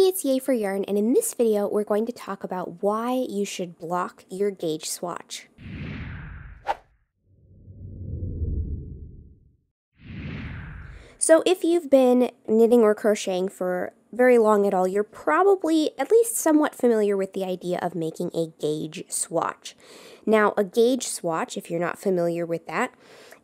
it's Yay for Yarn, and in this video we're going to talk about why you should block your gauge swatch. So if you've been knitting or crocheting for very long at all, you're probably at least somewhat familiar with the idea of making a gauge swatch. Now, a gauge swatch, if you're not familiar with that,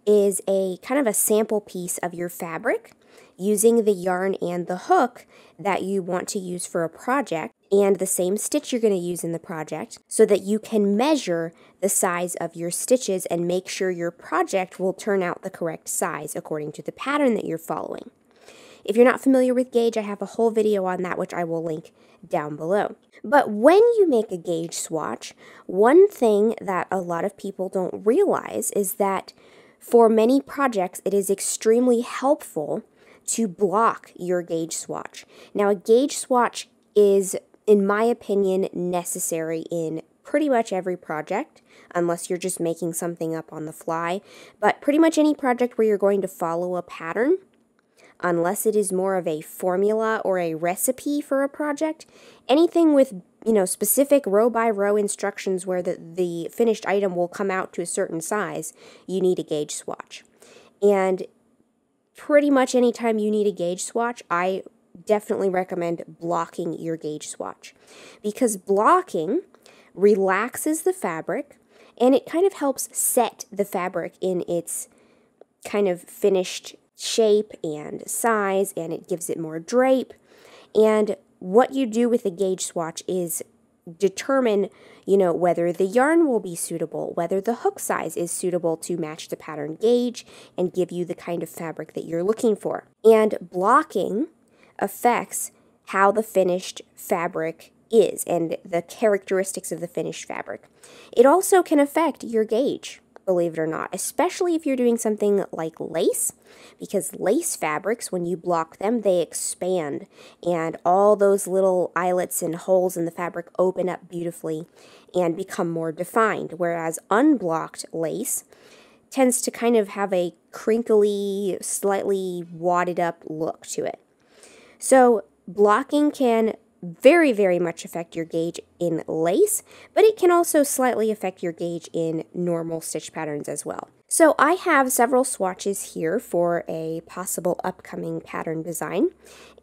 is a kind of a sample piece of your fabric using the yarn and the hook that you want to use for a project and the same stitch you're going to use in the project so that you can measure the size of your stitches and make sure your project will turn out the correct size according to the pattern that you're following. If you're not familiar with gauge, I have a whole video on that which I will link down below. But when you make a gauge swatch, one thing that a lot of people don't realize is that for many projects it is extremely helpful to block your gauge swatch. Now, a gauge swatch is, in my opinion, necessary in pretty much every project, unless you're just making something up on the fly. But pretty much any project where you're going to follow a pattern, unless it is more of a formula or a recipe for a project, anything with, specific row by row instructions where the finished item will come out to a certain size, you need a gauge swatch. And pretty much anytime you need a gauge swatch, I definitely recommend blocking your gauge swatch, because blocking relaxes the fabric and it kind of helps set the fabric in its kind of finished shape and size, and it gives it more drape. And what you do with a gauge swatch is determine, whether the yarn will be suitable, whether the hook size is suitable to match the pattern gauge and give you the kind of fabric that you're looking for. And blocking affects how the finished fabric is and the characteristics of the finished fabric. It also can affect your gauge, believe it or not, especially if you're doing something like lace, because lace fabrics, when you block them, they expand and all those little eyelets and holes in the fabric open up beautifully and become more defined, whereas unblocked lace tends to kind of have a crinkly, slightly wadded up look to it. So blocking can very, very much affect your gauge in lace, but it can also slightly affect your gauge in normal stitch patterns as well. So I have several swatches here for a possible upcoming pattern design,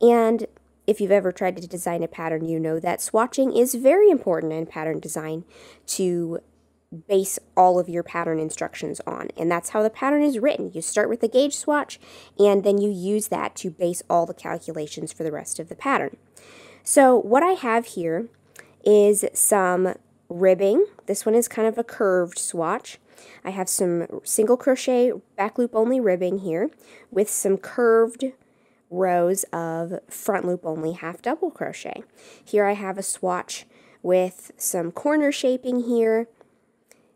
and if you've ever tried to design a pattern, you know that swatching is very important in pattern design to base all of your pattern instructions on, and that's how the pattern is written. You start with a gauge swatch, and then you use that to base all the calculations for the rest of the pattern. So what I have here is some ribbing. This one is kind of a curved swatch. I have some single crochet back loop only ribbing here with some curved rows of front loop only half double crochet. Here I have a swatch with some corner shaping here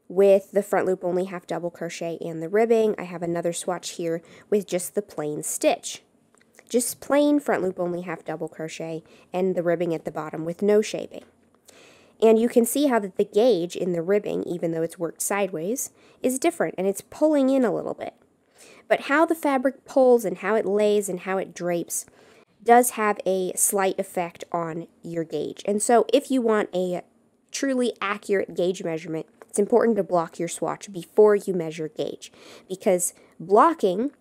with the front loop only half double crochet and the ribbing. I have another swatch here with just the plain stitch. Just plain front loop only half double crochet and the ribbing at the bottom with no shaping. And you can see how that the gauge in the ribbing, even though it's worked sideways, is different and it's pulling in a little bit. But how the fabric pulls and how it lays and how it drapes does have a slight effect on your gauge. And so if you want a truly accurate gauge measurement, it's important to block your swatch before you measure gauge, because blocking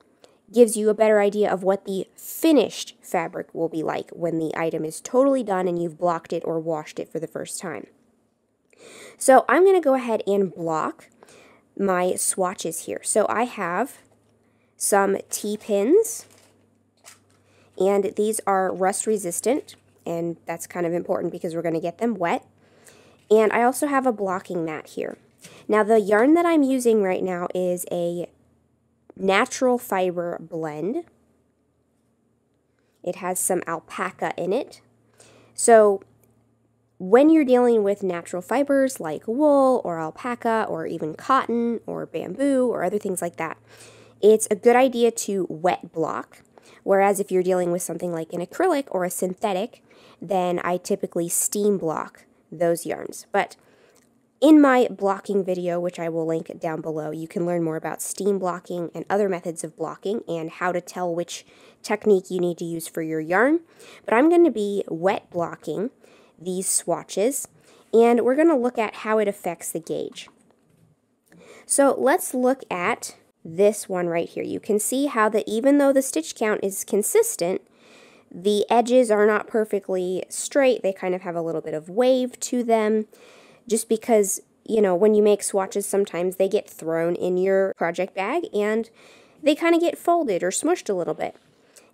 gives you a better idea of what the finished fabric will be like when the item is totally done and you've blocked it or washed it for the first time. So I'm going to go ahead and block my swatches here. So I have some T-pins, and these are rust resistant, and that's kind of important because we're going to get them wet. And I also have a blocking mat here. Now the yarn that I'm using right now is a natural fiber blend. It has some alpaca in it. So when you're dealing with natural fibers like wool or alpaca or even cotton or bamboo or other things like that, it's a good idea to wet block. Whereas if you're dealing with something like an acrylic or a synthetic, then I typically steam block those yarns. But In my blocking video, which I will link down below, you can learn more about steam blocking and other methods of blocking and how to tell which technique you need to use for your yarn. But I'm going to be wet blocking these swatches, and we're going to look at how it affects the gauge. So let's look at this one right here. You can see how that even though the stitch count is consistent, the edges are not perfectly straight. They kind of have a little bit of wave to them. Just because, you know, when you make swatches, sometimes they get thrown in your project bag and they kind of get folded or smushed a little bit.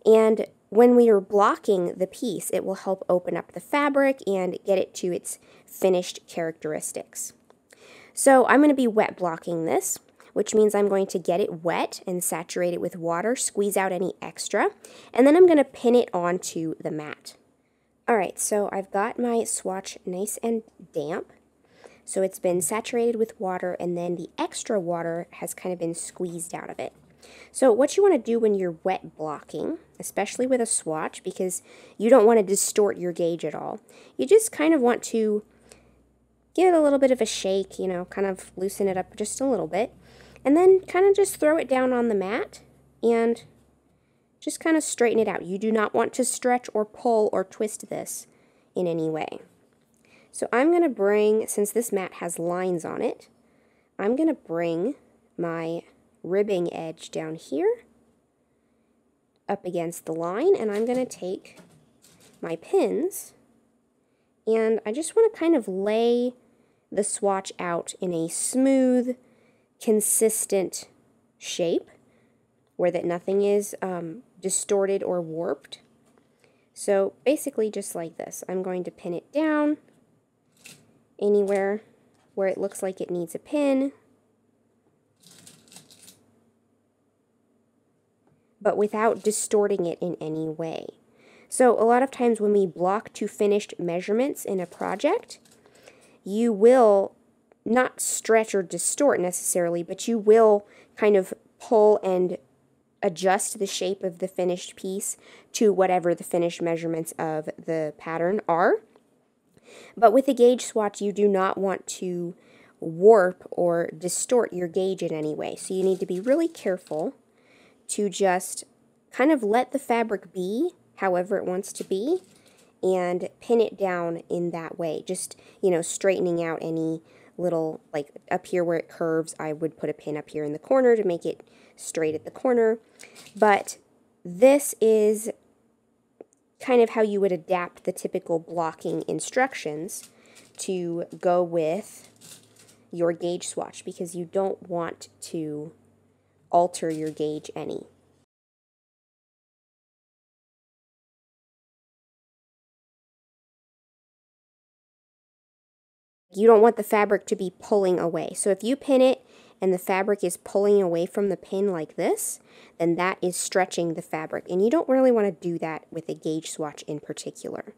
And when we are blocking the piece, it will help open up the fabric and get it to its finished characteristics. So I'm going to be wet blocking this, which means I'm going to get it wet and saturate it with water, squeeze out any extra, and then I'm going to pin it onto the mat. Alright, so I've got my swatch nice and damp. So it's been saturated with water, and then the extra water has kind of been squeezed out of it. So what you want to do when you're wet blocking, especially with a swatch, because you don't want to distort your gauge at all, you just kind of want to give it a little bit of a shake, you know, kind of loosen it up just a little bit, and then kind of just throw it down on the mat and just kind of straighten it out. You do not want to stretch or pull or twist this in any way. So I'm going to bring, since this mat has lines on it, I'm going to bring my ribbing edge down here up against the line, and I'm going to take my pins and I just want to kind of lay the swatch out in a smooth, consistent shape where that nothing is distorted or warped. So basically just like this. I'm going to pin it down anywhere where it looks like it needs a pin, but without distorting it in any way. So a lot of times when we block to finished measurements in a project, you will not stretch or distort necessarily, but you will kind of pull and adjust the shape of the finished piece to whatever the finished measurements of the pattern are. But with a gauge swatch, you do not want to warp or distort your gauge in any way. So you need to be really careful to just kind of let the fabric be however it wants to be and pin it down in that way. Just, you know, straightening out any little, like up here where it curves, I would put a pin up here in the corner to make it straight at the corner. But this is kind of how you would adapt the typical blocking instructions to go with your gauge swatch, because you don't want to alter your gauge any. You don't want the fabric to be pulling away. So if you pin it and the fabric is pulling away from the pin like this, then that is stretching the fabric. And you don't really want to do that with a gauge swatch in particular.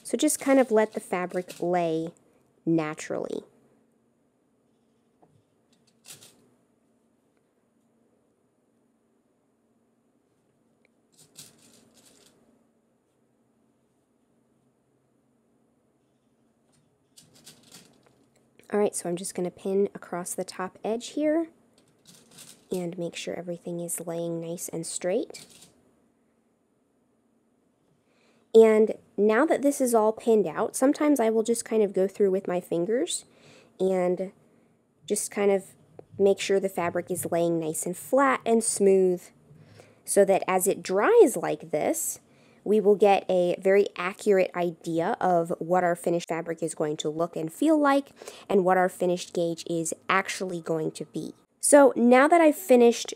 So just kind of let the fabric lay naturally. Alright, so I'm just going to pin across the top edge here and make sure everything is laying nice and straight. And now that this is all pinned out, sometimes I will just kind of go through with my fingers and just kind of make sure the fabric is laying nice and flat and smooth, so that as it dries like this, we will get a very accurate idea of what our finished fabric is going to look and feel like, and what our finished gauge is actually going to be. So now that I've finished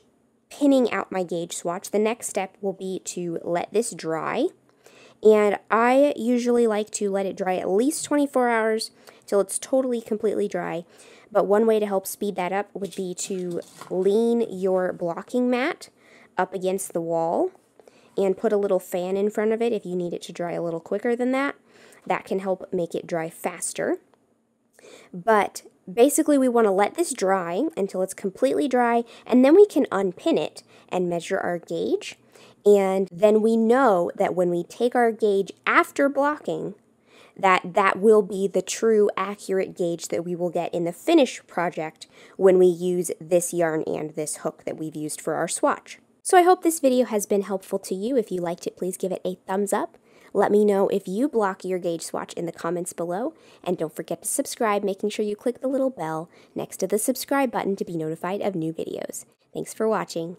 pinning out my gauge swatch, the next step will be to let this dry. And I usually like to let it dry at least 24 hours till it's totally, completely dry. But one way to help speed that up would be to lean your blocking mat up against the wall and put a little fan in front of it if you need it to dry a little quicker than that. That can help make it dry faster. But basically we want to let this dry until it's completely dry, and then we can unpin it and measure our gauge. And then we know that when we take our gauge after blocking, that will be the true accurate gauge that we will get in the finished project when we use this yarn and this hook that we've used for our swatch. So I hope this video has been helpful to you. If you liked it, please give it a thumbs up. Let me know if you block your gauge swatch in the comments below, and don't forget to subscribe, making sure you click the little bell next to the subscribe button to be notified of new videos. Thanks for watching.